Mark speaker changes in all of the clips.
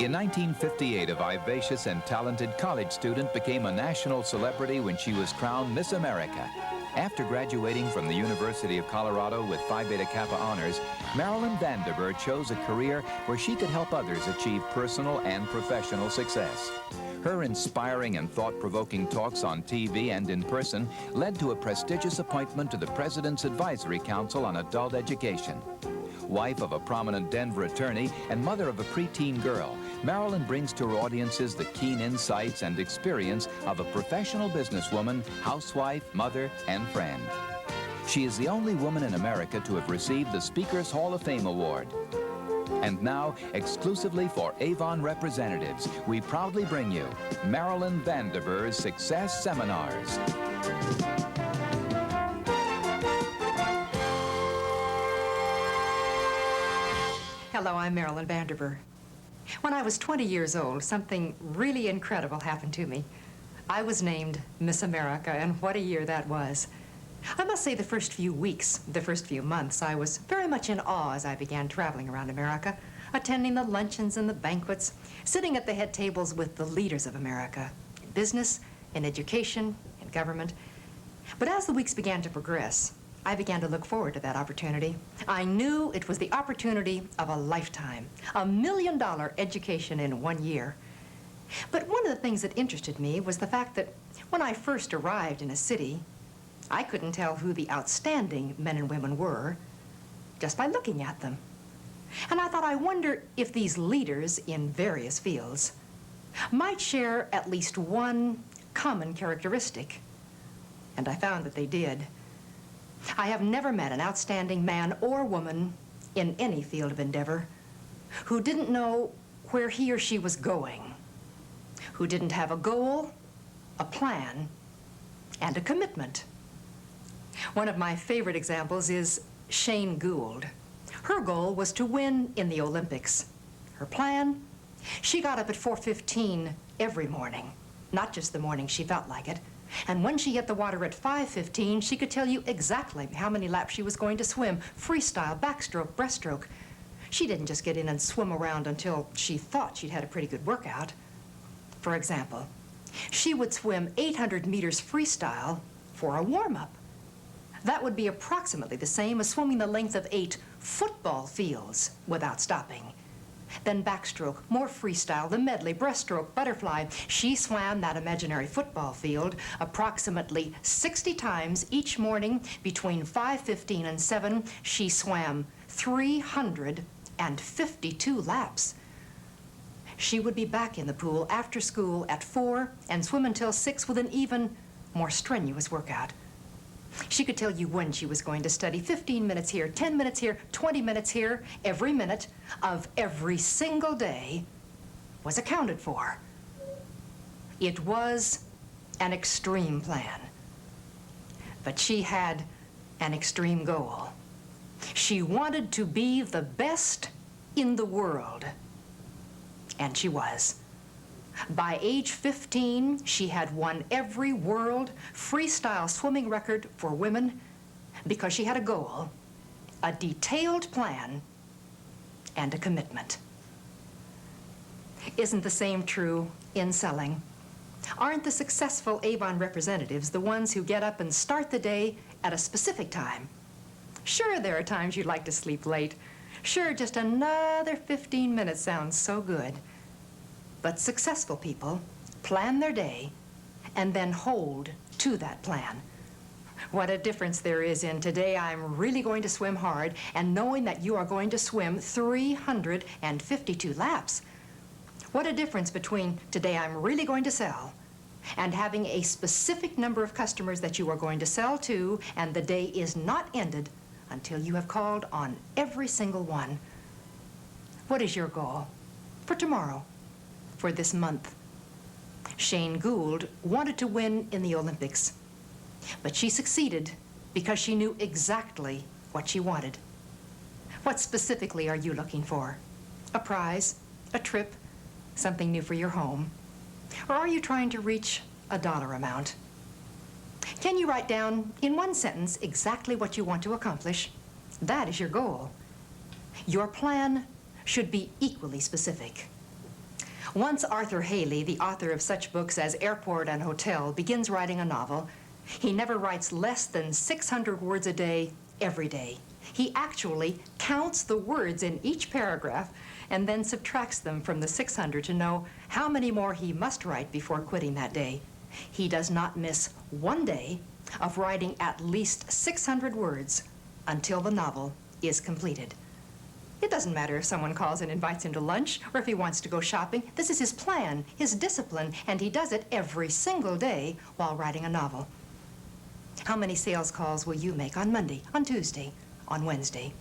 Speaker 1: In 1958, a vivacious and talented college student became a national celebrity when she was crowned Miss America. After graduating from the University of Colorado with Phi Beta Kappa honors, Marilyn Derbur chose a career where she could help others achieve personal and professional success. Her inspiring and thought-provoking talks on TV and in person led to a prestigious appointment to the President's Advisory Council on Adult Education. Wife of a prominent Denver attorney and mother of a preteen girl, Marilyn brings to her audiences the keen insights and experience of a professional businesswoman, housewife, mother, and friend. She is the only woman in America to have received the Speakers Hall of Fame Award. And now, exclusively for Avon representatives, we proudly bring you Marilyn Derbur's Success Seminars.
Speaker 2: Hello, I'm Marilyn Derbur. When I was 20 years old, something really incredible happened to me. I was named Miss America, and what a year that was. I must say the first few weeks, the first few months, I was very much in awe as I began traveling around America, attending the luncheons and the banquets, sitting at the head tables with the leaders of America, in business, in education, in government. But as the weeks began to progress, I began to look forward to that opportunity. I knew it was the opportunity of a lifetime, $1 million education in 1 year. But one of the things that interested me was the fact that when I first arrived in a city, I couldn't tell who the outstanding men and women were just by looking at them. And I thought, I wonder if these leaders in various fields might share at least one common characteristic. And I found that they did. I have never met an outstanding man or woman in any field of endeavor who didn't know where he or she was going, who didn't have a goal, a plan, and a commitment. One of my favorite examples is Shane Gould. Her goal was to win in the Olympics. Her plan? She got up at 4:15 every morning, not just the morning she felt like it. And when she hit the water at 5:15, she could tell you exactly how many laps she was going to swim, freestyle, backstroke, breaststroke. She didn't just get in and swim around until she thought she'd had a pretty good workout. For example, she would swim 800 meters freestyle for a warm-up. That would be approximately the same as swimming the length of 8 football fields without stopping. Then backstroke, more freestyle, the medley, breaststroke, butterfly. She swam that imaginary football field approximately 60 times each morning. Between 5:15 and 7, she swam 352 laps. She would be back in the pool after school at 4 and swim until 6 with an even more strenuous workout. She could tell you when she was going to study. 15 minutes here, 10 minutes here, 20 minutes here. Every minute of every single day was accounted for. It was an extreme plan. But she had an extreme goal. She wanted to be the best in the world. And she was. By age 15, she had won every world freestyle swimming record for women because she had a goal, a detailed plan, and a commitment. Isn't the same true in selling? Aren't the successful Avon representatives the ones who get up and start the day at a specific time? Sure, there are times you'd like to sleep late. Sure, just another 15 minutes sounds so good. But successful people plan their day and then hold to that plan. What a difference there is in today I'm really going to swim hard and knowing that you are going to swim 352 laps. What a difference between today I'm really going to sell and having a specific number of customers that you are going to sell to, and the day is not ended until you have called on every single one. What is your goal for tomorrow? For this month? Shane Gould wanted to win in the Olympics, but she succeeded because she knew exactly what she wanted. What specifically are you looking for? A prize, a trip, something new for your home? Or are you trying to reach a dollar amount? Can you write down in one sentence exactly what you want to accomplish? That is your goal. Your plan should be equally specific. Once Arthur Haley, the author of such books as Airport and Hotel, begins writing a novel, he never writes less than 600 words a day, every day. He actually counts the words in each paragraph and then subtracts them from the 600 to know how many more he must write before quitting that day. He does not miss one day of writing at least 600 words until the novel is completed. It doesn't matter if someone calls and invites him to lunch or if he wants to go shopping. This is his plan, his discipline, and he does it every single day while writing a novel. How many sales calls will you make on Monday, on Tuesday, on Wednesday?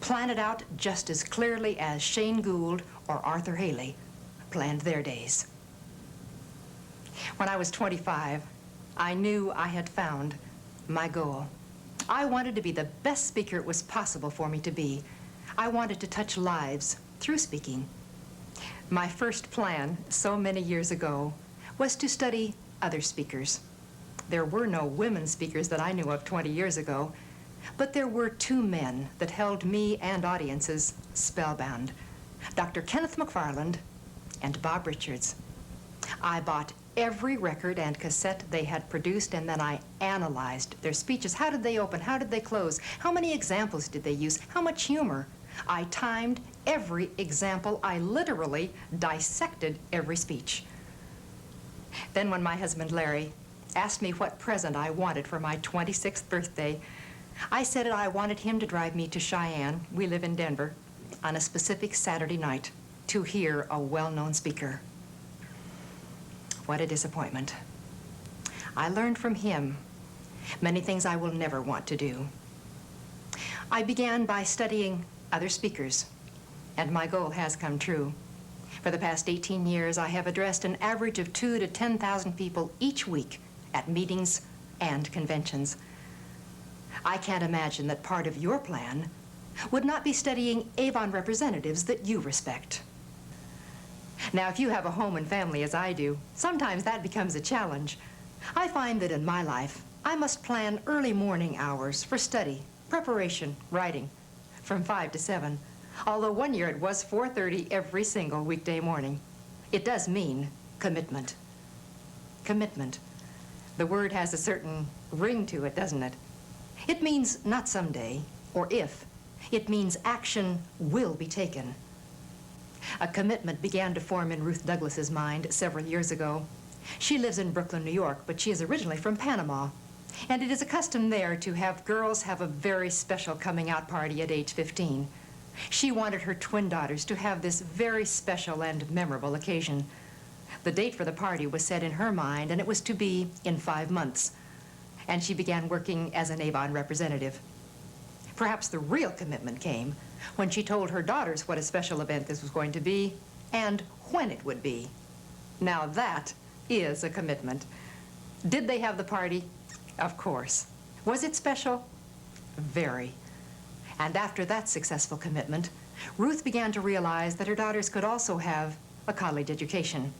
Speaker 2: Plan it out just as clearly as Shane Gould or Arthur Haley planned their days. When I was 25, I knew I had found my goal. I wanted to be the best speaker it was possible for me to be. I wanted to touch lives through speaking. My first plan, so many years ago, was to study other speakers. There were no women speakers that I knew of 20 years ago, but there were two men that held me and audiences spellbound, Dr. Kenneth McFarland and Bob Richards. I bought every record and cassette they had produced, and then I analyzed their speeches. How did they open? How did they close? How many examples did they use? How much humor? I timed every example. I literally dissected every speech. Then when my husband Larry asked me what present I wanted for my 26th birthday, I said I wanted him to drive me to Cheyenne, we live in Denver, on a specific Saturday night to hear a well-known speaker. What a disappointment. I learned from him many things I will never want to do. I began by studying other speakers, and my goal has come true. For the past 18 years, I have addressed an average of 2,000 to 10,000 people each week at meetings and conventions. I can't imagine that part of your plan would not be studying Avon representatives that you respect. Now, if you have a home and family as I do, sometimes that becomes a challenge. I find that in my life, I must plan early morning hours for study, preparation, writing, from 5 to 7. Although one year it was 4:30 every single weekday morning. It does mean commitment. Commitment. The word has a certain ring to it, doesn't it? It means not someday or if. It means action will be taken. A commitment began to form in Ruth Douglas's mind several years ago. She lives in Brooklyn, New York, but she is originally from Panama. And it is a custom there to have girls have a very special coming out party at age 15. She wanted her twin daughters to have this very special and memorable occasion. The date for the party was set in her mind, and it was to be in 5 months. And she began working as an Avon representative. Perhaps the real commitment came when she told her daughters what a special event this was going to be and when it would be. Now that is a commitment. Did they have the party? Of course. Was it special? Very. And after that successful commitment, Ruth began to realize that her daughters could also have a college education.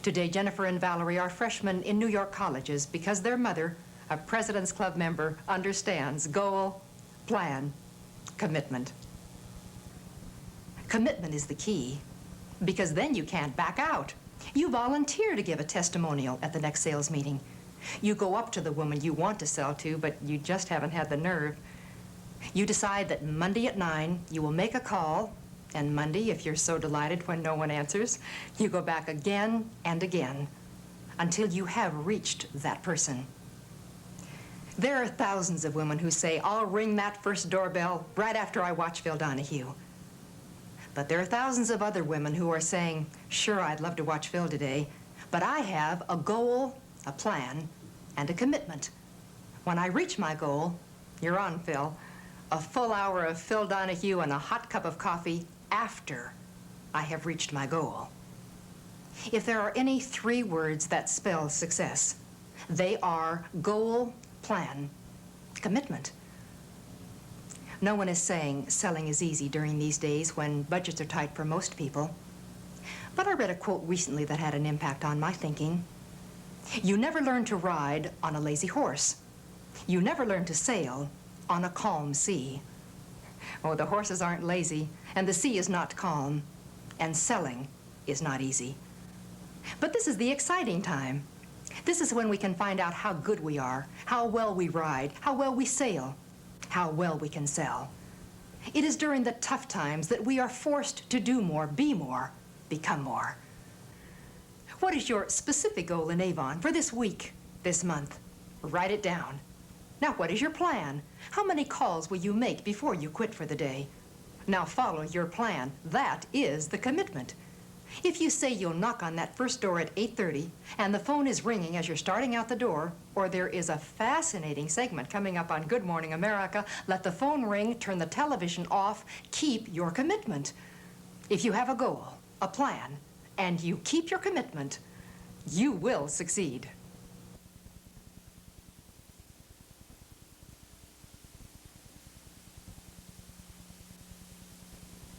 Speaker 2: Today, Jennifer and Valerie are freshmen in New York colleges because their mother, a President's Club member, understands goal, plan, commitment. Commitment is the key, because then you can't back out. You volunteer to give a testimonial at the next sales meeting. You go up to the woman you want to sell to, but you just haven't had the nerve. You decide that Monday at 9, you will make a call, and Monday, if you're so delighted when no one answers, you go back again and again until you have reached that person. There are thousands of women who say, I'll ring that first doorbell right after I watch Phil Donahue. But there are thousands of other women who are saying, sure, I'd love to watch Phil today, but I have a goal, a plan, and a commitment. When I reach my goal, you're on, Phil, a full hour of Phil Donahue and a hot cup of coffee after I have reached my goal. If there are any 3 words that spell success, they are goal, plan, commitment. No one is saying selling is easy during these days when budgets are tight for most people. But I read a quote recently that had an impact on my thinking. You never learn to ride on a lazy horse. You never learn to sail on a calm sea. Oh, the horses aren't lazy, and the sea is not calm, and selling is not easy. But this is the exciting time. This is when we can find out how good we are, how well we ride, how well we sail, how well we can sell. It is during the tough times that we are forced to do more, be more, become more. What is your specific goal in Avon for this week, this month? Write it down. Now, what is your plan? How many calls will you make before you quit for the day? Now, follow your plan. That is the commitment. If you say you'll knock on that first door at 8:30 and the phone is ringing as you're starting out the door, or there is a fascinating segment coming up on Good Morning America, let the phone ring, turn the television off, keep your commitment. If you have a goal, a plan, and you keep your commitment, you will succeed.